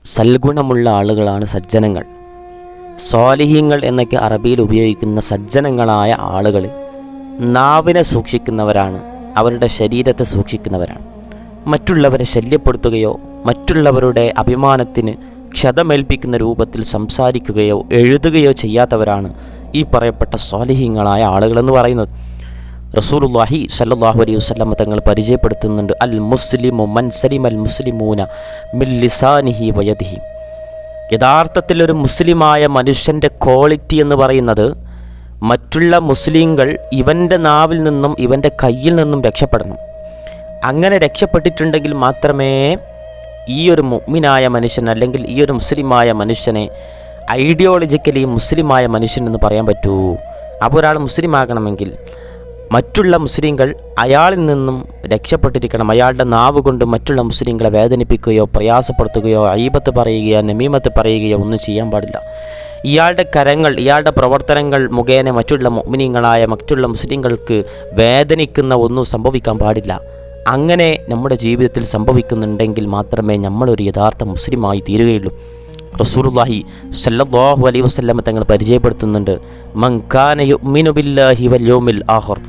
സൽഗുണമുള്ള ആളുകളാണ് സജ്ജനങ്ങൾ. സ്വാലിഹീങ്ങൾ എന്നൊക്കെ അറബിയിൽ ഉപയോഗിക്കുന്ന സജ്ജനങ്ങളായ ആളുകൾ നാവിനെ സൂക്ഷിക്കുന്നവരാണ്, അവരുടെ ശരീരത്തെ സൂക്ഷിക്കുന്നവരാണ്. മറ്റുള്ളവരെ ശല്യപ്പെടുത്തുകയോ മറ്റുള്ളവരുടെ അഭിമാനത്തിന് ക്ഷതമേൽപ്പിക്കുന്ന രൂപത്തിൽ സംസാരിക്കുകയോ എഴുതുകയോ ചെയ്യാത്തവരാണ് ഈ പറയപ്പെട്ട സ്വാലിഹീങ്ങളായ ആളുകളെന്ന് പറയുന്നത്. റസൂലുള്ളാഹി സ്വല്ലല്ലാഹു അലൈഹി വസല്ലം തങ്ങൾ പരിചയപ്പെടുത്തുന്നുണ്ട്, അൽ മുസ്ലിമു മൻ സലിമ അൽ മുസ്ലിമൂന മിൻ ലിസാനിഹി വയദിഹി. യഥാർത്ഥത്തിൽ ഒരു മുസ്ലിമായ മനുഷ്യൻ്റെ ക്വാളിറ്റി എന്ന് പറയുന്നത് മറ്റുള്ള മുസ്ലിങ്ങൾ ഇവൻ്റെ നാവിൽ നിന്നും ഇവൻ്റെ കയ്യിൽ നിന്നും രക്ഷപ്പെടണം. അങ്ങനെ രക്ഷപ്പെട്ടിട്ടുണ്ടെങ്കിൽ മാത്രമേ ഈ ഒരു മുഅ്മിനായ മനുഷ്യൻ അല്ലെങ്കിൽ ഈ ഒരു മുസ്ലിമായ മനുഷ്യനെ ഐഡിയോളജിക്കലി മുസ്ലിമായ മനുഷ്യൻ എന്ന് പറയാൻ പറ്റൂ. അപ്പോൾ ഒരാൾ മുസ്ലിം ആകണമെങ്കിൽ മറ്റുള്ള മുസ്ലിങ്ങൾ അയാളിൽ നിന്നും രക്ഷപ്പെട്ടിരിക്കണം. അയാളുടെ നാവ് കൊണ്ട് മറ്റുള്ള മുസ്ലിങ്ങളെ വേദനിപ്പിക്കുകയോ പ്രയാസപ്പെടുത്തുകയോ അയ്ബത്ത് പറയുകയോ നമീമത്ത് പറയുകയോ ഒന്നും ചെയ്യാൻ പാടില്ല. ഇയാളുടെ കരങ്ങൾ, ഇയാളുടെ പ്രവർത്തനങ്ങൾ മുഖേന മറ്റുള്ള മുഅ്മിനീങ്ങളായ മറ്റുള്ള മുസ്ലിങ്ങൾക്ക് വേദനിക്കുന്ന ഒന്നും സംഭവിക്കാൻ പാടില്ല. അങ്ങനെ നമ്മുടെ ജീവിതത്തിൽ സംഭവിക്കുന്നുണ്ടെങ്കിൽ മാത്രമേ നമ്മളൊരു യഥാർത്ഥ മുസ്ലിമായി തീരുകയുള്ളൂ. റസൂലുള്ളാഹി സ്വല്ലല്ലാഹു അലൈഹി വസല്ലം തങ്ങൾ പരിചയപ്പെടുത്തുന്നുണ്ട്, മൻ കാന യുഅ്മിനു ബില്ലാഹി വൽ യൗമിൽ ആഖിർ.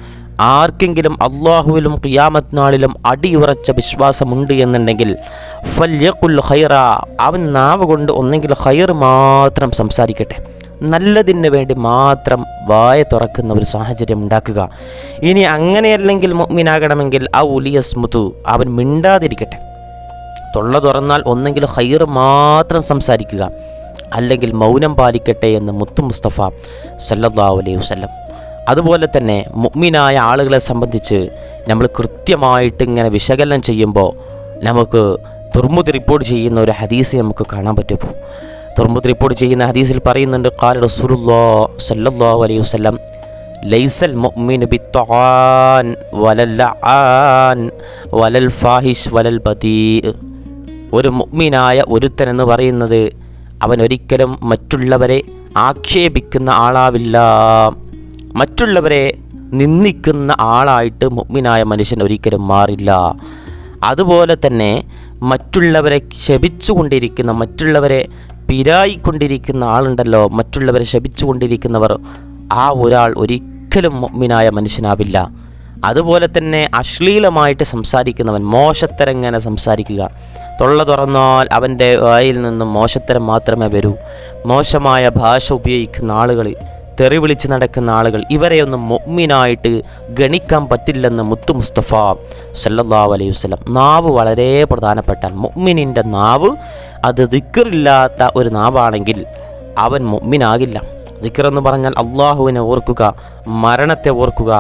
ആർക്കെങ്കിലും അള്ളാഹുവിലും ഖിയാമത്ത് നാളിലും അടിയുറച്ച വിശ്വാസമുണ്ട് എന്നുണ്ടെങ്കിൽ ഫൽയഖുൽ ഖൈറ, അവൻ നാവ് കൊണ്ട് ഒന്നെങ്കിൽ ഖൈർ മാത്രം സംസാരിക്കട്ടെ, നല്ലതിന് വേണ്ടി മാത്രം വായ തുറക്കുന്ന ഒരു സാഹചര്യം ഉണ്ടാക്കുക. ഇനി അങ്ങനെയല്ലെങ്കിൽ മുഅ്മിനാകണമെങ്കിൽ ഔ ലിയസ്മുതു, അവൻ മിണ്ടാതിരിക്കട്ടെ. തൊള്ള തുറന്നാൽ ഒന്നെങ്കിൽ ഖൈർ മാത്രം സംസാരിക്കുക, അല്ലെങ്കിൽ മൗനം പാലിക്കട്ടെ എന്ന് മുത്തു മുസ്തഫ സല്ലല്ലാഹു അലൈഹി വസല്ലം. അതുപോലെ തന്നെ മുഅ്മിനായ ആളുകളെ സംബന്ധിച്ച് നമ്മൾ കൃത്യമായിട്ട് ഇങ്ങനെ വിശകലനം ചെയ്യുമ്പോൾ നമുക്ക് തുർമുദ് റിപ്പോർട്ട് ചെയ്യുന്ന ഒരു ഹദീസ് നമുക്ക് കാണാൻ പറ്റും. തുർമുദ് റിപ്പോർട്ട് ചെയ്യുന്ന ഹദീസിൽ പറയുന്നുണ്ട്, ഖാല റസൂലുള്ളാഹി സല്ലല്ലാഹു അലൈഹി വസല്ലം, ലൈസൽ മുഅ്മിനു ബിത്തൊആൻ വലൽ ലആൻ വലൽ ഫാഹിഷ് വലൽ ബദീ. ഒരു മുഅ്മിനായ ഒരുത്തൻ എന്ന് പറയുന്നത് അവൻ ഒരിക്കലും മറ്റുള്ളവരെ ആക്ഷേപിക്കുന്ന ആളാവില്ല, മറ്റുള്ളവരെ നിന്ദിക്കുന്ന ആളായിട്ട് മുഅ്മിനായ മനുഷ്യൻ ഒരിക്കലും മാറില്ല. അതുപോലെ തന്നെ മറ്റുള്ളവരെ ശപിച്ചുകൊണ്ടിരിക്കുന്ന, മറ്റുള്ളവരെ പിരായിക്കൊണ്ടിരിക്കുന്ന ആളുണ്ടല്ലോ, മറ്റുള്ളവരെ ശപിച്ചുകൊണ്ടിരിക്കുന്നവർ, ആ ഒരാൾ ഒരിക്കലും മുഅ്മിനായ മനുഷ്യനാവില്ല. അതുപോലെ തന്നെ അശ്ലീലമായിട്ട് സംസാരിക്കുന്നവൻ, മോശത്തരം ഇങ്ങനെ സംസാരിക്കുക, തൊള്ള തുറന്നാൽ അവൻ്റെ വായിൽ നിന്നും മോശത്തരം മാത്രമേ വരൂ. മോശമായ ഭാഷ ഉപയോഗിക്കുന്ന ആളുകൾ, തെറി വിളിച്ച് നടക്കുന്ന ആളുകൾ, ഇവരെയൊന്നും മുഅ്മിനായിട്ട് ഗണിക്കാൻ പറ്റില്ലെന്ന് മുത്തു മുസ്തഫ സല്ലല്ലാഹു അലൈഹി വസല്ലം. നാവ് വളരെ പ്രധാനപ്പെട്ടാണ്. മുഅ്മിനിൻ്റെ നാവ് അത് ദിക്റില്ലാത്ത ഒരു നാവാണെങ്കിൽ അവൻ മുഅ്മിനാകില്ല. ദിക്ർ എന്ന് പറഞ്ഞാൽ അള്ളാഹുവിനെ ഓർക്കുക, മരണത്തെ ഓർക്കുക,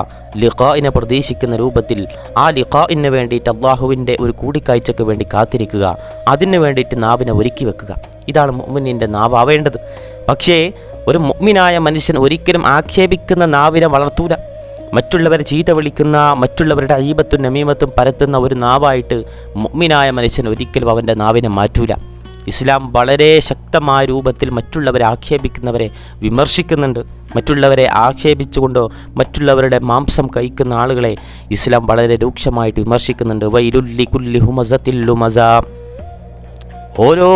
ലിഖാഇനെ പ്രതീക്ഷിക്കുന്ന രൂപത്തിൽ ആ ലിഖാഇന് വേണ്ടിയിട്ട് അള്ളാഹുവിൻ്റെ ഒരു കൂടിക്കാഴ്ചയ്ക്ക് വേണ്ടി കാത്തിരിക്കുക, അതിന് വേണ്ടിയിട്ട് നാവിനെ ഒരുക്കി വെക്കുക. ഇതാണ് മുഅ്മിനിൻ്റെ നാവ് ആവേണ്ടത്. പക്ഷേ ഒരു മുഅ്മിനായ മനുഷ്യൻ ഒരിക്കലും ആക്ഷേപിക്കുന്ന നാവിനെ വളർത്തൂല. മറ്റുള്ളവരെ ചീത്ത വിളിക്കുന്ന, മറ്റുള്ളവരുടെ അയ്ബത്തും നമീമത്തും പരത്തുന്ന ഒരു നാവായിട്ട് മുഅ്മിനായ മനുഷ്യൻ ഒരിക്കലും അവൻ്റെ നാവിനെ മാറ്റൂല. ഇസ്ലാം വളരെ ശക്തമായ രൂപത്തിൽ മറ്റുള്ളവരെ ആക്ഷേപിക്കുന്നവരെ വിമർശിക്കുന്നുണ്ട്. മറ്റുള്ളവരെ ആക്ഷേപിച്ചുകൊണ്ടോ മറ്റുള്ളവരുടെ മാംസം കഴിക്കുന്ന ആളുകളെ ഇസ്ലാം വളരെ രൂക്ഷമായിട്ട് വിമർശിക്കുന്നുണ്ട്. വൈലുല്ലി കുല്ലി ഹുമസത്തിൽ ലുമസ. ഓരോ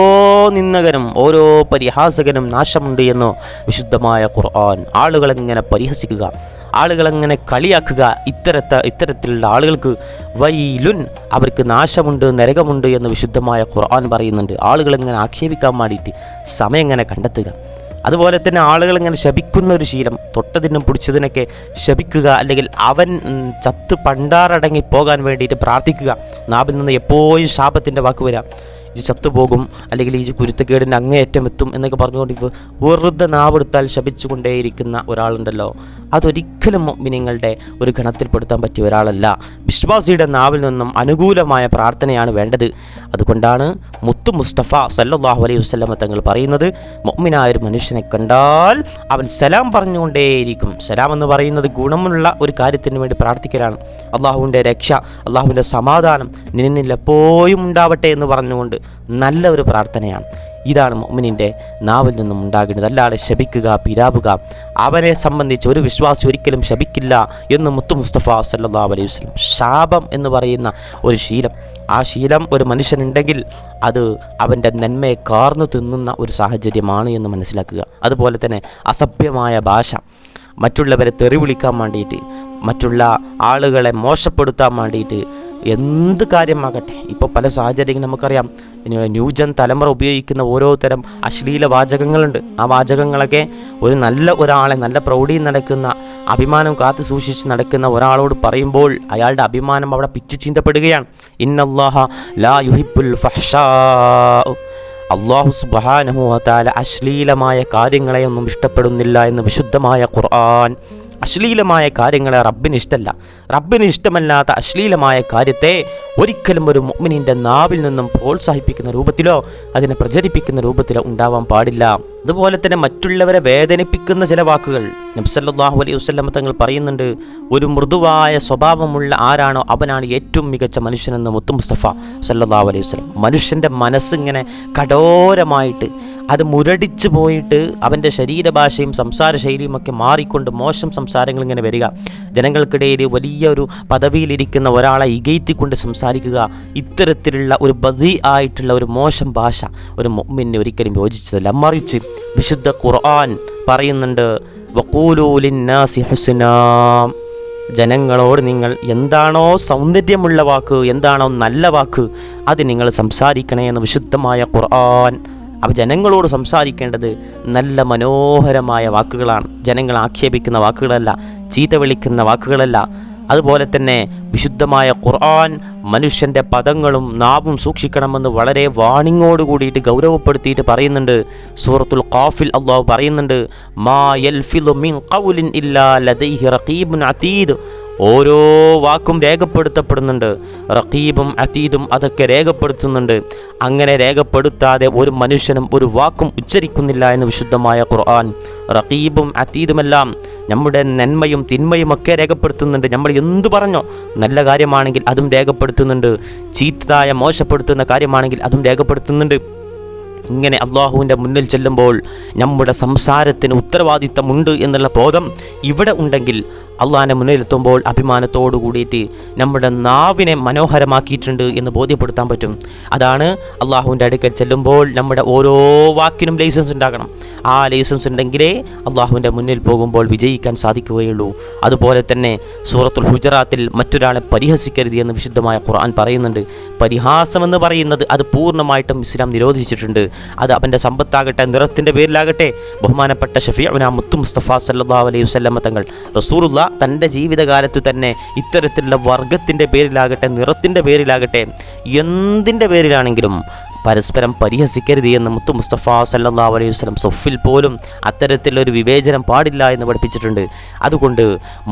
നിന്ദകനും ഓരോ പരിഹാസകനും നാശമുണ്ട് എന്ന് വിശുദ്ധമായ ഖുർആൻ. ആളുകളെങ്ങനെ പരിഹസിക്കുക, ആളുകളെങ്ങനെ കളിയാക്കുക, ഇത്തരത്തിലുള്ള ആളുകൾക്ക് വൈലുൻ, അവർക്ക് നാശമുണ്ട്, നരകമുണ്ട് എന്ന് വിശുദ്ധമായ ഖുർആൻ പറയുന്നുണ്ട്. ആളുകളെങ്ങനെ ആക്ഷേപിക്കാൻ വേണ്ടിയിട്ട് സമയം എങ്ങനെ കണ്ടെത്തുക. അതുപോലെ തന്നെ ആളുകളിങ്ങനെ ശപിക്കുന്ന ഒരു ശീലം, തൊട്ടതിനും പിടിച്ചതിനൊക്കെ ശപിക്കുക, അല്ലെങ്കിൽ അവൻ ചത്ത് പണ്ടാറടങ്ങി പോകാൻ വേണ്ടിയിട്ട് പ്രാർത്ഥിക്കുക. നാവിൽ നിന്ന് എപ്പോഴും ശാപത്തിൻ്റെ വാക്ക് വരാം, ഈ ചത്തുപോകും, അല്ലെങ്കിൽ ഈ കുരുത്തക്കേടിൻ്റെ അങ്ങേയറ്റം എത്തും എന്നൊക്കെ പറഞ്ഞുകൊണ്ട് ഇപ്പോൾ വെറുതെ നാവെടുത്താൽ ശപിച്ചുകൊണ്ടേയിരിക്കുന്ന ഒരാളുണ്ടല്ലോ, അതൊരിക്കലും മുഅ്മിനീങ്ങളുടെ ഒരു ഗണത്തിൽപ്പെടുത്താൻ പറ്റിയ ഒരാളല്ല. വിശ്വാസിയുടെ നാവിൽ നിന്നും അനുകൂലമായ പ്രാർത്ഥനയാണ് വേണ്ടത്. അതുകൊണ്ടാണ് മുത്തു മുസ്തഫ സല്ലല്ലാഹു അലൈഹി വസല്ലം തങ്ങൾ പറയുന്നത്, മുഅ്മിനായ ഒരു മനുഷ്യനെ കണ്ടാൽ അവൻ സലാം പറഞ്ഞുകൊണ്ടേയിരിക്കും. സലാം എന്ന് പറയുന്നത് ഗുണമുള്ള ഒരു കാര്യത്തിന് വേണ്ടി പ്രാർത്ഥിക്കലാണ്. അള്ളാഹുവിൻ്റെ രക്ഷ, അള്ളാഹുവിൻ്റെ സമാധാനം നിന്നിൽ എപ്പോഴും ഉണ്ടാവട്ടെ എന്ന് പറഞ്ഞുകൊണ്ട് നല്ല ഒരു പ്രാർത്ഥനയാണ്. ഇതാണ് മുഅ്മിനിൻ്റെ നാവിൽ നിന്നും ഉണ്ടാകേണ്ടത്. അല്ലാതെ ശപിക്കുക, പിരാവുക, അവനെ സംബന്ധിച്ച് ഒരു വിശ്വാസി ഒരിക്കലും ശപിക്കില്ല എന്ന് മുത്തു മുസ്തഫ സല്ലല്ലാഹു അലൈഹി വസല്ലം. ശാപം എന്ന് പറയുന്ന ഒരു ശീലം, ആ ശീലം ഒരു മനുഷ്യനുണ്ടെങ്കിൽ അത് അവൻ്റെ നന്മയെ കാർന്നു തിന്നുന്ന ഒരു സാഹചര്യമാണ് എന്ന് മനസ്സിലാക്കുക. അതുപോലെ തന്നെ അസഭ്യമായ ഭാഷ, മറ്റുള്ളവരെ തെറി വിളിക്കാൻ വേണ്ടിയിട്ട്, മറ്റുള്ള ആളുകളെ മോശപ്പെടുത്താൻ വേണ്ടിയിട്ട്, എന്ത് കാര്യമാകട്ടെ. ഇപ്പോൾ പല സാഹചര്യങ്ങളും നമുക്കറിയാം, ന്യൂജൻ തലമുറ ഉപയോഗിക്കുന്ന ഓരോ തരം അശ്ലീല വാചകങ്ങളുണ്ട്. ആ വാചകങ്ങളൊക്കെ ഒരു നല്ല ഒരാളെ, നല്ല പ്രൗഢിയിൽ നടക്കുന്ന, അഭിമാനം കാത്തു സൂക്ഷിച്ച് നടക്കുന്ന ഒരാളോട് പറയുമ്പോൾ അയാളുടെ അഭിമാനം അവിടെ പിച്ചു ചീന്തപ്പെടുകയാണ്. ഇന്നല്ലാഹ ലാ യുഹിബ്ബുൽ ഫഹ്ഷാ, അല്ലാഹു സുബ്ഹാനഹു വ തആല അശ്ലീലമായ കാര്യങ്ങളെയൊന്നും ഇഷ്ടപ്പെടുന്നില്ല എന്ന് വിശുദ്ധമായ ഖുർആൻ. അശ്ലീലമായ കാര്യങ്ങളെ റബ്ബിന് ഇഷ്ടമല്ല. റബ്ബിന് ഇഷ്ടമല്ലാത്ത അശ്ലീലമായ കാര്യത്തെ ഒരിക്കലും ഒരു മുഅ്മിനിൻ്റെ നാവിൽ നിന്നും പ്രോത്സാഹിപ്പിക്കുന്ന രൂപത്തിലോ അതിനെ പ്രചരിപ്പിക്കുന്ന രൂപത്തിലോ ഉണ്ടാവാൻ പാടില്ല. അതുപോലെ തന്നെ മറ്റുള്ളവരെ വേദനിപ്പിക്കുന്ന ചില വാക്കുകൾ നബി സല്ലല്ലാഹു അലൈഹി വസല്ലം തങ്ങൾ പറയുന്നുണ്ട്, ഒരു മൃദുവായ സ്വഭാവമുള്ള ആരാണോ അവനാണ് ഏറ്റവും മികച്ച മനുഷ്യനെന്ന് മുത്തു മുസ്തഫ സല്ലല്ലാഹു അലൈഹി വസല്ലം. മനുഷ്യൻ്റെ മനസ്സിങ്ങനെ കഠോരമായിട്ട് അത് മുരടിച്ചു പോയിട്ട് അവൻ്റെ ശരീരഭാഷയും സംസാര ശൈലിയുമൊക്കെ മാറിക്കൊണ്ട് മോശം സംസാരങ്ങൾ ഇങ്ങനെ വരിക, ജനങ്ങൾക്കിടയിൽ വലിയൊരു പദവിയിലിരിക്കുന്ന ഒരാളെ ഇകഴ്ത്തിക്കൊണ്ട് സംസാരിക്കുക, ഇത്തരത്തിലുള്ള ഒരു ബസീ ആയിട്ടുള്ള ഒരു മോശം ഭാഷ ഒരു മുഅ്മിന് ഒരിക്കലും യോജിച്ചതല്ല. മറിച്ച് വിശുദ്ധ ഖുർആൻ പറയുന്നുണ്ട്, വഖൂലൂ ലിന്നാസി ഹുസ്നാ, ജനങ്ങളോട് നിങ്ങൾ എന്താണോ സൗന്ദര്യമുള്ള വാക്ക്, എന്താണോ നല്ല വാക്ക്, അത് നിങ്ങൾ സംസാരിക്കണേ എന്ന് വിശുദ്ധമായ ഖുർആൻ. അപ്പോൾ ജനങ്ങളോട് സംസാരിക്കേണ്ടത് നല്ല മനോഹരമായ വാക്കുകളാണ്, ജനങ്ങൾ ആക്ഷേപിക്കുന്ന വാക്കുകളല്ല, ചീത്ത വിളിക്കുന്ന വാക്കുകളല്ല. അതുപോലെ തന്നെ വിശുദ്ധമായ ഖുർആൻ മനുഷ്യൻ്റെ പദങ്ങളും നാവും സൂക്ഷിക്കണമെന്ന് വളരെ വാണിങ്ങോട് കൂടിയിട്ട് ഗൗരവപ്പെടുത്തിയിട്ട് പറയുന്നുണ്ട്. സൂറത്തുൽ ഖാഫിൽ അല്ലാഹു പറയുന്നുണ്ട്, മാ യൽഫിളു മിൻ ഖൗലിൻ ഇല്ലാ ലദൈഹി റഖീബുൻ അതീദ്, ഓരോ വാക്കും രേഖപ്പെടുത്തപ്പെടുന്നുണ്ട്, റഖീബും അതീദും അതൊക്കെ രേഖപ്പെടുത്തുന്നുണ്ട്. അങ്ങനെ രേഖപ്പെടുത്താതെ ഒരു മനുഷ്യനും ഒരു വാക്കും ഉച്ചരിക്കുന്നില്ല എന്ന് വിശുദ്ധമായ ഖുർആൻ. റഖീബും അതീദുമെല്ലാം നമ്മുടെ നന്മയും തിന്മയും ഒക്കെ രേഖപ്പെടുത്തുന്നുണ്ട്. നമ്മൾ എന്തു പറഞ്ഞോ, നല്ല കാര്യമാണെങ്കിൽ അതും രേഖപ്പെടുത്തുന്നുണ്ട്, ചീത്തതായ മോശപ്പെടുത്തുന്ന കാര്യമാണെങ്കിൽ അതും രേഖപ്പെടുത്തുന്നുണ്ട്. ഇങ്ങനെ അള്ളാഹുവിൻ്റെ മുന്നിൽ ചെല്ലുമ്പോൾ നമ്മുടെ സംസാരത്തിന് ഉത്തരവാദിത്തമുണ്ട് എന്നുള്ള ബോധം ഇവിടെ ഉണ്ടെങ്കിൽ അള്ളാഹിൻ്റെ മുന്നിലെത്തുമ്പോൾ അഭിമാനത്തോടു കൂടിയിട്ട് നമ്മുടെ നാവിനെ മനോഹരമാക്കിയിട്ടുണ്ട് എന്ന് ബോധ്യപ്പെടുത്താൻ പറ്റും. അതാണ് അള്ളാഹുവിൻ്റെ അടുക്കൽ ചെല്ലുമ്പോൾ നമ്മുടെ ഓരോ വാക്കിനും ലൈസൻസ് ഉണ്ടാകണം. ആ ലൈസൻസ് ഉണ്ടെങ്കിലേ അള്ളാഹുവിൻ്റെ മുന്നിൽ പോകുമ്പോൾ വിജയിക്കാൻ സാധിക്കുകയുള്ളൂ. അതുപോലെ തന്നെ സൂറത്തുൽ ഹുജറാത്തിൽ മറ്റൊരാളെ പരിഹസിക്കരുത് എന്ന് വിശുദ്ധമായ ഖുർആൻ പറയുന്നുണ്ട്. പരിഹാസമെന്ന് പറയുന്നത് അത് പൂർണ്ണമായിട്ടും ഇസ്ലാം നിരോധിച്ചിട്ടുണ്ട്. അത് അവൻ്റെ സമ്പത്താകട്ടെ, നിറത്തിൻ്റെ പേരിലാകട്ടെ. ബഹുമാനപ്പെട്ട ഷഫീഉനാ മുത്തു മുസ്തഫ സല്ലല്ലാഹു അലൈഹി വസല്ലം തങ്ങൾ റസൂലുള്ള തൻ്റെ ജീവിതകാലത്ത് തന്നെ ഇത്തരത്തിലുള്ള വർഗത്തിൻ്റെ പേരിലാകട്ടെ, നിറത്തിൻ്റെ പേരിലാകട്ടെ, എന്തിൻ്റെ പേരിലാണെങ്കിലും പരസ്പരം പരിഹസിക്കരുത് എന്ന് മുത്തു മുസ്തഫ സല്ലല്ലാഹു അലൈഹി വസല്ലം സൊഫിൽ പോലും അത്തരത്തിലൊരു വിവേചനം പാടില്ല എന്ന് പഠിപ്പിച്ചിട്ടുണ്ട്. അതുകൊണ്ട്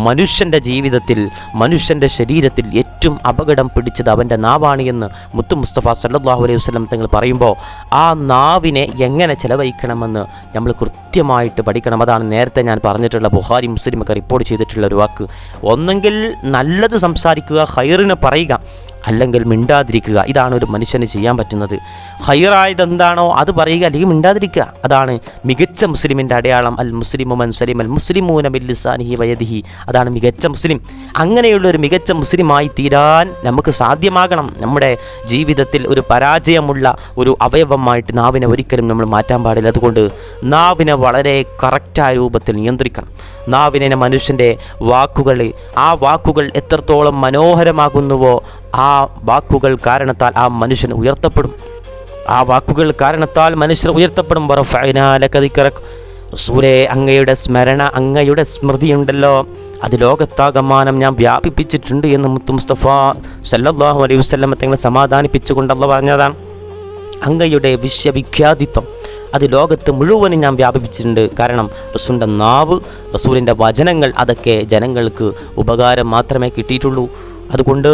മനുഷ്യൻ്റെ ജീവിതത്തിൽ, മനുഷ്യൻ്റെ ശരീരത്തിൽ ഏറ്റവും അപകടം പിടിച്ചത് അവൻ്റെ നാവാണ് എന്ന് മുത്തു മുസ്തഫ സല്ലല്ലാഹു അലൈഹി വസല്ലം തങ്ങൾ പറയുമ്പോൾ ആ നാവിനെ എങ്ങനെ ചെലവഴിക്കണമെന്ന് നമ്മൾ കൃത്യമായിട്ട് പഠിക്കണം. അതാണ് നേരത്തെ ഞാൻ പറഞ്ഞിട്ടുള്ള ബുഖാരി മുസ്ലിമൊക്കെ റിപ്പോർട്ട് ചെയ്തിട്ടുള്ള ഒരു വാക്ക്. ഒന്നെങ്കിൽ നല്ലത് സംസാരിക്കുക, ഖൈറിന് പറയുക, അല്ലെങ്കിൽ മിണ്ടാതിരിക്കുക. ഇതാണ് ഒരു മനുഷ്യന് ചെയ്യാൻ പറ്റുന്നത്. ഖൈറായത് എന്താണോ അത് പറയുക, അല്ലെങ്കിൽ മിണ്ടാതിരിക്കുക. അതാണ് മികച്ച മുസ്ലിമിൻ്റെ അടയാളം. അൽ മുസ്ലിമു മൻ സലിമ അൽ മുസ്ലിമൂന മിൻ ലിസാനിഹി വയദിഹി. അതാണ് മികച്ച മുസ്ലിം. അങ്ങനെയുള്ള ഒരു മികച്ച മുസ്ലിമായി തീരാൻ നമുക്ക് സാധ്യമാകണം. നമ്മുടെ ജീവിതത്തിൽ ഒരു പരാജയമുള്ള ഒരു അവയവമായിട്ട് നാവിനെ ഒരിക്കലും നമ്മൾ മാറ്റാൻ പാടില്ല. അതുകൊണ്ട് നാവിനെ വളരെ കറക്റ്റായ രൂപത്തിൽ നിയന്ത്രിക്കണം. നാവിനെ മനുഷ്യൻ്റെ വാക്കുകൾ, ആ വാക്കുകൾ എത്രത്തോളം മനോഹരമാകുന്നുവോ ആ വാക്കുകൾ കാരണത്താൽ ആ മനുഷ്യൻ ഉയർത്തപ്പെടും. ആ വാക്കുകൾ കാരണത്താൽ മനുഷ്യർ ഉയർത്തപ്പെടും. റസൂലേ, അങ്ങയുടെ സ്മരണ, അങ്ങയുടെ സ്മൃതിയുണ്ടല്ലോ, അത് ലോകത്താകമാനം ഞാൻ വ്യാപിപ്പിച്ചിട്ടുണ്ട് എന്ന് മുത്തു മുസ്തഫ സല്ലല്ലാഹു അലൈഹി വസല്ലം തങ്ങളെ സമാധാനിപ്പിച്ചുകൊണ്ട് അല്ലാഹു പറഞ്ഞതാണ്. അങ്ങയുടെ വിശ്വവിഖ്യാതിത്വം അത് ലോകത്ത് മുഴുവനും ഞാൻ വ്യാപിപ്പിച്ചിട്ടുണ്ട്. കാരണം റസൂലിൻ്റെ നാവ്, റസൂലിൻ്റെ വചനങ്ങൾ അതൊക്കെ ജനങ്ങൾക്ക് ഉപകാരം മാത്രമേ കിട്ടിയിട്ടുള്ളൂ. അതുകൊണ്ട്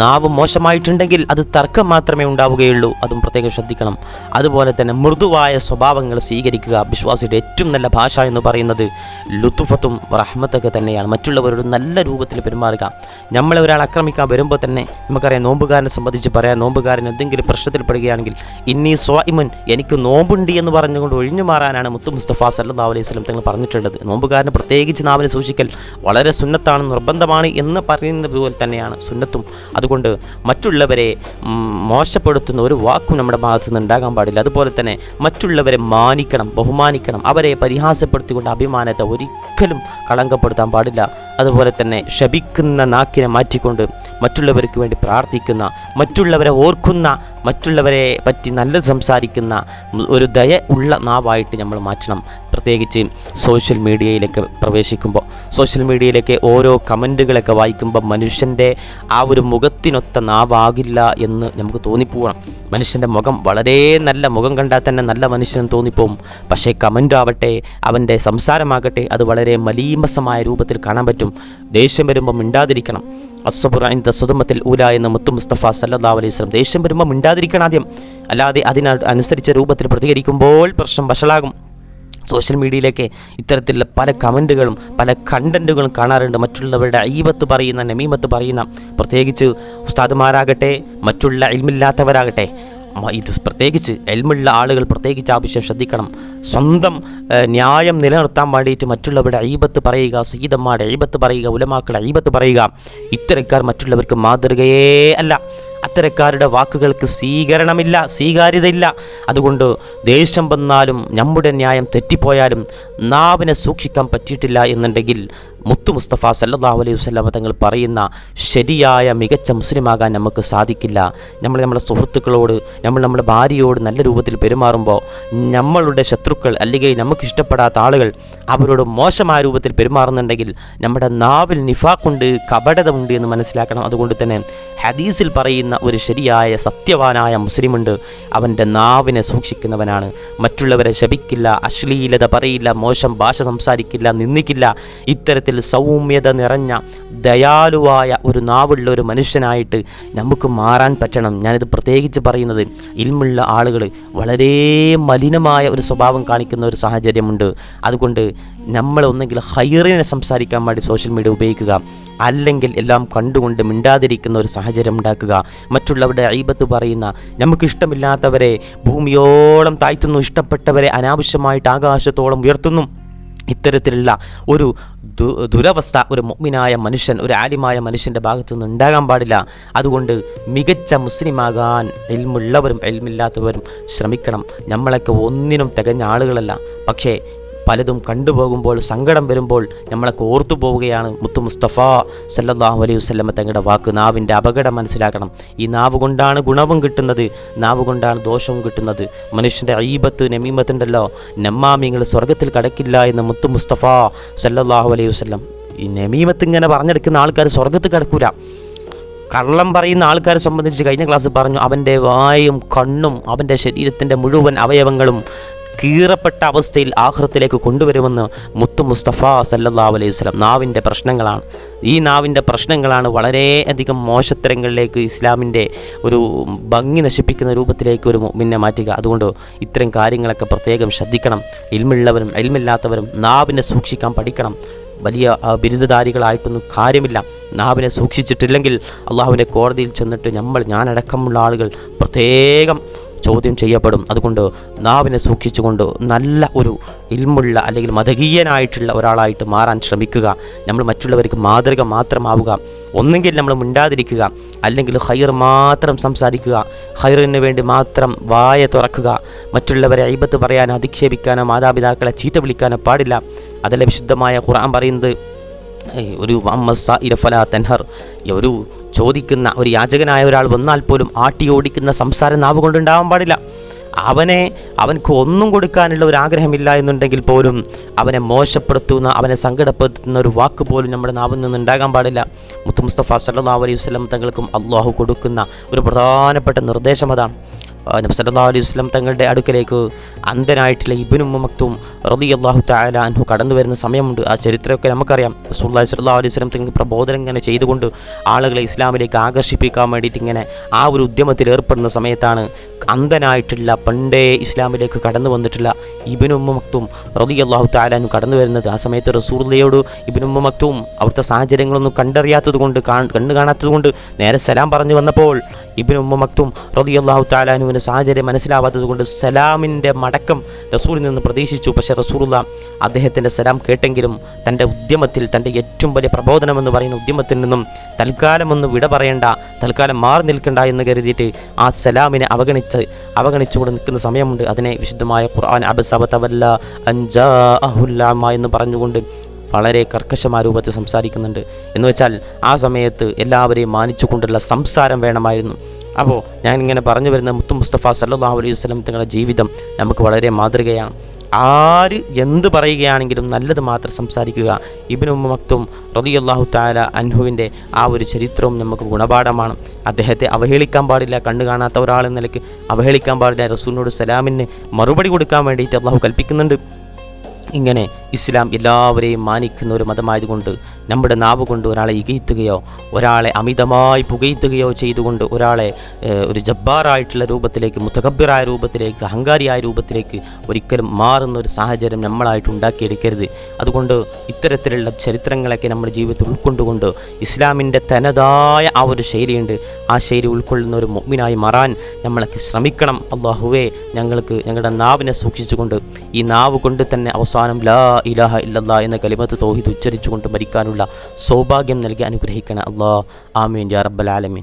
നാവ് മോശമായിട്ടുണ്ടെങ്കിൽ അത് തർക്കം മാത്രമേ ഉണ്ടാവുകയുള്ളൂ, അതും പ്രത്യേകം ശ്രദ്ധിക്കണം. അതുപോലെ തന്നെ മൃദുവായ സ്വഭാവങ്ങൾ സ്വീകരിക്കുക. വിശ്വാസിയുടെ ഏറ്റവും നല്ല ഭാഷ എന്ന് പറയുന്നത് ലുത്തുഫത്തും റഹ്മത്തൊക്കെ തന്നെയാണ്. മറ്റുള്ളവരോട് നല്ല രൂപത്തിൽ പെരുമാറുക. നമ്മളെ ഒരാൾ ആക്രമിക്കാൻ വരുമ്പോൾ തന്നെ നമുക്കറിയാം, നോമ്പുകാരനെ സംബന്ധിച്ച് പറയാം, നോമ്പുകാരൻ എന്തെങ്കിലും പ്രശ്നത്തിൽപ്പെടുകയാണെങ്കിൽ ഇന്നി സ്വാഇമുൻ, എനിക്ക് നോമ്പുണ്ട് എന്ന് പറഞ്ഞുകൊണ്ട് ഒഴിഞ്ഞു മാറാനാണ് മുത്തു മുസ്തഫ സല്ലല്ലാഹു അലൈഹി വസല്ലം തങ്ങൾ പറഞ്ഞിട്ടുള്ളത്. നോമ്പുകാരന് പ്രത്യേകിച്ച് നാവിനെ സൂക്ഷിക്കൽ വളരെ സുന്നത്താണ്, നിർബന്ധമാണ് എന്ന് പറയുന്നത് പോലെ തന്നെയാണ് സുന്നത്തും. അതുകൊണ്ട് മറ്റുള്ളവരെ മോശപ്പെടുത്തുന്ന ഒരു വാക്കും നമ്മുടെ ഭാഗത്തു നിന്ന് ഉണ്ടാകാൻ പാടില്ല. അതുപോലെ തന്നെ മറ്റുള്ളവരെ മാനിക്കണം, ബഹുമാനിക്കണം. അവരെ പരിഹാസപ്പെടുത്തിക്കൊണ്ട് അഭിമാനത്തെ ഒരിക്കലും കളങ്കപ്പെടുത്താൻ പാടില്ല. അതുപോലെ തന്നെ ശപിക്കുന്ന നാക്കിനെ മാറ്റിക്കൊണ്ട് മറ്റുള്ളവർക്ക് വേണ്ടി പ്രാർത്ഥിക്കുന്ന, മറ്റുള്ളവരെ ഓർക്കുന്ന, മറ്റുള്ളവരെ പറ്റി നല്ലത് സംസാരിക്കുന്ന ഒരു ദയ ഉള്ള നാവായിട്ട് നമ്മൾ മാറ്റണം. പ്രത്യേകിച്ച് സോഷ്യൽ മീഡിയയിലേക്ക് പ്രവേശിക്കുമ്പോൾ, സോഷ്യൽ മീഡിയയിലേക്ക് ഓരോ കമൻറ്റുകളൊക്കെ വായിക്കുമ്പോൾ മനുഷ്യൻ്റെ ആ ഒരു മുഖത്തിനൊത്ത നാവാകില്ല എന്ന് നമുക്ക് തോന്നിപ്പോകണം. മനുഷ്യൻ്റെ മുഖം വളരെ നല്ല, മുഖം കണ്ടാൽ തന്നെ നല്ല മനുഷ്യൻ തോന്നിപ്പോവും. പക്ഷേ കമൻ്റ് ആവട്ടെ, അവൻ്റെ സംസാരമാകട്ടെ, അത് വളരെ മലീമസമായ രൂപത്തിൽ കാണാൻ പറ്റും. ദേഷ്യം വരുമ്പോൾ മിണ്ടാതിരിക്കണം. അസ്സബ്റു ഇൻദ സുദമത്തിൽ ഊല എന്ന് മുത്തു മുസ്തഫ സല്ലല്ലാഹു അലൈഹി വസല്ലം. ദേഷ്യം വരുമ്പോൾ മിണ്ടാതിരിക്കണം ആദ്യം, അല്ലാതെ അതിനനുസരിച്ച രൂപത്തിൽ പ്രതികരിക്കുമ്പോൾ പ്രശ്നം വഷളാകും. സോഷ്യൽ മീഡിയയിലേക്ക് ഇത്തരത്തിലുള്ള പല കമൻറ്റുകളും പല കണ്ടൻറ്റുകളും കാണാറുണ്ട്. മറ്റുള്ളവരുടെ ഈബത്ത് പറയുന്ന, നമീമത്ത് പറയുന്ന, പ്രത്യേകിച്ച് ഉസ്താദുമാരാകട്ടെ മറ്റുള്ള ഇൽമില്ലാത്തവരാകട്ടെ, ഇത് പ്രത്യേകിച്ച് എൽമുള്ള ആളുകൾ പ്രത്യേകിച്ച് ആവശ്യം ശ്രദ്ധിക്കണം. സ്വന്തം ന്യായം നിലനിർത്താൻ വേണ്ടിയിട്ട് മറ്റുള്ളവരുടെ ഈബത്ത് പറയുക, സയ്യിദന്മാരുടെ ഈബത്ത് പറയുക, ഉലമാക്കളുടെ ഈബത്ത് പറയുക, ഇത്തരക്കാർ മറ്റുള്ളവർക്ക് മാതൃകയേ അല്ല. അത്തരക്കാരുടെ വാക്കുകൾക്ക് സ്വീകാര്യതയില്ല. അതുകൊണ്ട് ദേഷ്യം വന്നാലും നമ്മുടെ ന്യായം തെറ്റിപ്പോയാലും നാവിനെ സൂക്ഷിക്കാൻ പറ്റിയിട്ടില്ല എന്നുണ്ടെങ്കിൽ മുത്തു മുസ്തഫ സല്ലല്ലാഹു അലൈഹി വസല്ലം തങ്ങൾ പറയുന്ന ശരിയായ മികച്ച മുസ്ലിമാകാൻ നമുക്ക് സാധിക്കില്ല. നമ്മുടെ സുഹൃത്തുക്കളോട്, നമ്മുടെ ഭാര്യയോട് നല്ല രൂപത്തിൽ പെരുമാറുമ്പോൾ നമ്മളുടെ ശത്രുക്കൾ അല്ലെങ്കിൽ നമുക്ക് ഇഷ്ടപ്പെടാത്ത ആളുകൾ അവരോട് മോശമായ രൂപത്തിൽ പെരുമാറുന്നുണ്ടെങ്കിൽ നമ്മുടെ നാവിൽ നിഫാഖുണ്ട്, കപടതമുണ്ട് എന്ന് മനസ്സിലാക്കണം. അതുകൊണ്ട് തന്നെ ഹദീസിൽ പറയുന്ന ഒരു ശരിയായ സത്യവാനായ മുസ്ലിമുണ്ട്, അവൻ്റെ നാവിനെ സൂക്ഷിക്കുന്നവനാണ്. മറ്റുള്ളവരെ ശപിക്കില്ല, അശ്ലീലത പറയില്ല, മോശം ഭാഷ സംസാരിക്കില്ല, നിന്ദിക്കില്ല. ഇത്തരത്തിൽ സൗമ്യത നിറഞ്ഞ ദയാലുവായ ഒരു നാവുള്ള ഒരു മനുഷ്യനായിട്ട് നമുക്ക് മാറാൻ പറ്റണം. ഞാനിത് പ്രത്യേകിച്ച് പറയുന്നത്, ഇൽമുള്ള ആളുകൾ വളരെ മലിനമായ ഒരു സ്വഭാവം കാണിക്കുന്ന ഒരു സാഹചര്യമുണ്ട്. അതുകൊണ്ട് നമ്മൾ ഒന്നെങ്കിൽ ഹൈറിനെ സംസാരിക്കാൻ വേണ്ടി സോഷ്യൽ മീഡിയ ഉപയോഗിക്കുക, അല്ലെങ്കിൽ എല്ലാം കണ്ടുകൊണ്ട് മിണ്ടാതിരിക്കുന്ന ഒരു സാഹചര്യം ഉണ്ടാക്കുക. മറ്റുള്ളവരുടെ ഈബത്ത് പറയുന്ന, നമുക്കിഷ്ടമില്ലാത്തവരെ ഭൂമിയോളം താഴ്ത്തുന്നു, ഇഷ്ടപ്പെട്ടവരെ അനാവശ്യമായിട്ട് ആകാശത്തോളം ഉയർത്തുന്നു. ഇത്തരത്തിലുള്ള ഒരു ദുരവസ്ഥ ഒരു മുഅ്മിനായ മനുഷ്യൻ, ഒരു ആലിമായ മനുഷ്യൻ്റെ ഭാഗത്തുനിന്ന് ഉണ്ടാകാൻ പാടില്ല. അതുകൊണ്ട് മികച്ച മുസ്ലിമാകാൻ ഇൽമുള്ളവരും ഇൽമില്ലാത്തവരും ശ്രമിക്കണം. നമ്മളൊക്കെ ഒന്നിനും തികഞ്ഞ ആളുകളല്ല. പക്ഷേ പലതും കണ്ടുപോകുമ്പോൾ, സങ്കടം വരുമ്പോൾ നമ്മളൊക്കെ ഓർത്തു പോവുകയാണ് മുത്തു മുസ്തഫ സല്ലല്ലാഹു അലൈഹി വസല്ലം തങ്ങളുടെ വാക്ക്. നാവിൻ്റെ അപകടം മനസ്സിലാക്കണം. ഈ നാവ് കൊണ്ടാണ് ഗുണവും കിട്ടുന്നത്, നാവ് കൊണ്ടാണ് ദോഷവും കിട്ടുന്നത്. മനുഷ്യൻ്റെ ഈബത്ത് നമീമത്തുണ്ടല്ലോ, നമ്മാമിങ്ങൾ സ്വർഗത്തിൽ കടക്കില്ല എന്ന് മുത്തു മുസ്തഫ സല്ലല്ലാഹു അലൈഹി വസല്ലം. ഈ നമീമത്ത് ഇങ്ങനെ പറഞ്ഞെടുക്കുന്ന ആൾക്കാർ സ്വർഗത്തിൽ കിടക്കൂല. കള്ളം പറയുന്ന ആൾക്കാരെ സംബന്ധിച്ച് കഴിഞ്ഞ ക്ലാസ് പറഞ്ഞു, അവൻ്റെ വായും കണ്ണും അവൻ്റെ ശരീരത്തിൻ്റെ മുഴുവൻ അവയവങ്ങളും കീറപ്പെട്ട അവസ്ഥയിൽ ആഖിറത്തിലേക്ക് കൊണ്ടുവരുമെന്ന് മുത്തു മുസ്തഫ സല്ലല്ലാഹു അലൈഹി വസല്ലം. നാവിൻ്റെ പ്രശ്നങ്ങളാണ്, ഈ നാവിൻ്റെ പ്രശ്നങ്ങളാണ് വളരെയധികം മോശത്തരങ്ങളിലേക്ക്, ഇസ്ലാമിൻ്റെ ഒരു ഭംഗി നശിപ്പിക്കുന്ന രൂപത്തിലേക്ക് ഒരു മുഅ്മിനെ മാറ്റുക. അതുകൊണ്ട് ഇത്തരം കാര്യങ്ങളൊക്കെ പ്രത്യേകം ശ്രദ്ധിക്കണം. ഇൽമുള്ളവരും ഇൽമില്ലാത്തവരും നാവിനെ സൂക്ഷിക്കാൻ പഠിക്കണം. വലിയ ബിരുദധാരികളായിട്ടൊന്നും കാര്യമില്ല. നാവിനെ സൂക്ഷിച്ചിട്ടില്ലെങ്കിൽ അള്ളാഹുവിൻ്റെ കോടതിയിൽ ചെന്നിട്ട് ഞാനടക്കമുള്ള ആളുകൾ പ്രത്യേകം ചോദ്യം ചെയ്യപ്പെടും. അതുകൊണ്ട് നാവിനെ സൂക്ഷിച്ചുകൊണ്ട് നല്ല ഒരു ഇൽമുള്ള അല്ലെങ്കിൽ മതകീയനായിട്ടുള്ള ഒരാളായിട്ട് മാറാൻ ശ്രമിക്കുക. നമ്മൾ മറ്റുള്ളവർക്ക് മാതൃക മാത്രമാവുക. ഒന്നെങ്കിൽ നമ്മൾ മിണ്ടാതിരിക്കുക, അല്ലെങ്കിൽ ഖൈർ മാത്രം സംസാരിക്കുക, ഖൈറിന് വേണ്ടി മാത്രം വായ തുറക്കുക. മറ്റുള്ളവരെ ഈബത്ത് പറയാനോ അധിക്ഷേപിക്കാനോ മാതാപിതാക്കളെ ചീത്ത വിളിക്കാനോ പാടില്ല. അതല്ല വിശുദ്ധമായ ഖുർആൻ പറയുന്നത്, ഒരു ഒരു ചോദിക്കുന്ന ഒരു യാചകനായ ഒരാൾ വന്നാൽ പോലും ആട്ടി ഓടിക്കുന്ന സംസാരം നാവ് കൊണ്ടുണ്ടാവാൻ പാടില്ല. അവനക്ക് ഒന്നും കൊടുക്കാനുള്ള ഒരു ആഗ്രഹമില്ല എന്നുണ്ടെങ്കിൽ പോലും അവനെ മോശപ്പെടുത്തുന്ന, അവനെ സങ്കടപ്പെടുത്തുന്ന ഒരു വാക്ക് പോലും നമ്മുടെ നാവിൽ നിന്ന് ഉണ്ടാകാൻ പാടില്ല. മുത്തു മുസ്തഫ സല്ലല്ലാഹു അലൈഹി വസല്ലം തങ്ങൾക്കും അള്ളാഹു കൊടുക്കുന്ന ഒരു പ്രധാനപ്പെട്ട നിർദ്ദേശം അതാണ്. നബി സല്ലല്ലാഹു അലൈഹി വസല്ലം തങ്ങളുടെ അടുക്കലേക്ക് അന്ധനായിട്ടുള്ള ഇബ്നു ഉമ്മു മക്തൂം റളിയല്ലാഹു തആല അൻഹു കടന്നു വരുന്ന സമയമുണ്ട്. ആ ചരിത്രമൊക്കെ നമുക്കറിയാം. റസൂലുള്ളാഹി സ്വല്ലല്ലാഹു അലൈഹി വസല്ലം തങ്ങൾ പ്രബോധനം ഇങ്ങനെ ചെയ്തുകൊണ്ട് ആളുകളെ ഇസ്ലാമിലേക്ക് ആകർഷിപ്പിക്കാൻ വേണ്ടിയിട്ട് ഇങ്ങനെ ആ ഒരു ഉദ്യമത്തിൽ ഏർപ്പെടുന്ന സമയത്താണ് അന്ധനായിട്ടുള്ള പണ്ടേ ഇസ്ലാമിലേക്ക് കടന്നു വന്നിട്ടുള്ള ഇബ്നു ഉമ്മു മക്തൂം റളിയല്ലാഹു തആല അൻഹു കടന്നു വരുന്നത്. ആ സമയത്ത് റസൂലുള്ളാഹിയോട് ഇബ്നു ഉമ്മു മക്തൂം അവിടുത്തെ സാഹചര്യങ്ങളൊന്നും കണ്ടറിയാത്തത് കൊണ്ട് കണ്ണു കാണാത്തത് കൊണ്ട് നേരെ സലാം പറഞ്ഞു വന്നപ്പോൾ ഇബ്നു ഉമ്മു മക്തൂം റളിയല്ലാഹു തആല അൻഹുവിന് സാഹചര്യം മനസ്സിലാവാത്തത് കൊണ്ട് സലാമിൻ്റെ മടക്കം റസൂലിൽ നിന്ന് പ്രതീക്ഷിച്ചു. പക്ഷേ റസൂലുള്ള അദ്ദേഹത്തിൻ്റെ സലാം കേട്ടെങ്കിലും തൻ്റെ ഉദ്യമത്തിൽ, തൻ്റെ ഏറ്റവും വലിയ പ്രബോധനമെന്ന് പറയുന്ന ഉദ്യമത്തിൽ നിന്നും തൽക്കാലം ഒന്ന് വിട പറയേണ്ട, തൽക്കാലം മാറി നിൽക്കണ്ട എന്ന് കരുതിയിട്ട് ആ സലാമിനെ അവഗണിച്ചുകൊണ്ട് നിൽക്കുന്ന സമയമുണ്ട്. അതിനെ വിശുദ്ധമായ ഖുർആൻ അബസ വതവല്ല അൻ ജാഅഹുൽ അഅമ എന്ന് പറഞ്ഞുകൊണ്ട് വളരെ കർക്കശമായ രൂപത്തിൽ സംസാരിക്കുന്നുണ്ട്. എന്ന് വെച്ചാൽ ആ സമയത്ത് എല്ലാവരെയും മാനിച്ചുകൊണ്ടുള്ള സംസാരം വേണമായിരുന്നു. അപ്പോൾ ഞാൻ ഇങ്ങനെ പറഞ്ഞു വരുന്ന മുത്തു മുസ്തഫ സല്ലല്ലാഹു അലൈഹി വസല്ലം തങ്ങളുടെ ജീവിതം നമുക്ക് വളരെ മാതൃകയാണ്. ആര് എന്ത് പറയുകയാണെങ്കിലും നല്ലത് മാത്രം സംസാരിക്കുക. ഇബ്നു ഉമ്മു മക്തൂം റളിയല്ലാഹു തആല അൻഹുവിൻ്റെ ആ ഒരു ചരിത്രവും നമുക്ക് ഗുണപാഠമാണ്. അദ്ദേഹത്തെ അവഹേളിക്കാൻ പാടില്ല, കണ്ണു കാണാത്ത ഒരാളെന്ന നിലയ്ക്ക് അവഹേളിക്കാൻ പാടില്ല. റസൂലിനോട് സലാമിന് മറുപടി കൊടുക്കാൻ വേണ്ടിയിട്ട് അള്ളാഹു കൽപ്പിക്കുന്നുണ്ട്. ഇങ്ങനെ ഇസ്ലാം എല്ലാവരെയും മാനിക്കുന്ന ഒരു മതമായതുകൊണ്ട് നമ്മുടെ നാവ് കൊണ്ട് ഒരാളെ ഇകഴ്ത്തുകയോ ഒരാളെ അമിതമായി പുകഴ്ത്തുകയോ ചെയ്തുകൊണ്ട് ഒരാളെ ഒരു ജബ്ബാറായിട്ടുള്ള രൂപത്തിലേക്ക്, മുതകബ്ബിറായ രൂപത്തിലേക്ക്, അഹങ്കാരിയായ രൂപത്തിലേക്ക് ഒരിക്കലും മാറുന്ന ഒരു സാഹചര്യം നമ്മളായിട്ട് ഉണ്ടാക്കിയെടുക്കരുത്. അതുകൊണ്ട് ഇത്തരത്തിലുള്ള ചരിത്രങ്ങളൊക്കെ നമ്മുടെ ജീവിതത്തിൽ ഉൾക്കൊണ്ടുകൊണ്ട് ഇസ്ലാമിൻ്റെ തനതായ ആ ഒരു ശൈലിയുണ്ട്, ആ ശൈലി ഉൾക്കൊള്ളുന്ന ഒരു മുഅ്മിനായി മാറാൻ നമ്മളൊക്കെ ശ്രമിക്കണം. അല്ലാഹുവേ, ഞങ്ങൾക്ക് ഞങ്ങളുടെ നാവിനെ സൂക്ഷിച്ചുകൊണ്ട് ഈ നാവ് കൊണ്ട് തന്നെ അവസാനം ലാ ഇലാഹ ഇല്ലല്ലാഹ് എന്ന കലിമത്ത് തൗഹീദ് ഉച്ചരിച്ചുകൊണ്ട് മരിക്കാനുള്ള സൗഭാഗ്യം നൽകി അനുഗ്രഹിക്കണം. അല്ലാഹ് ആമീൻ യാ റബ്ബൽ ആലമീൻ.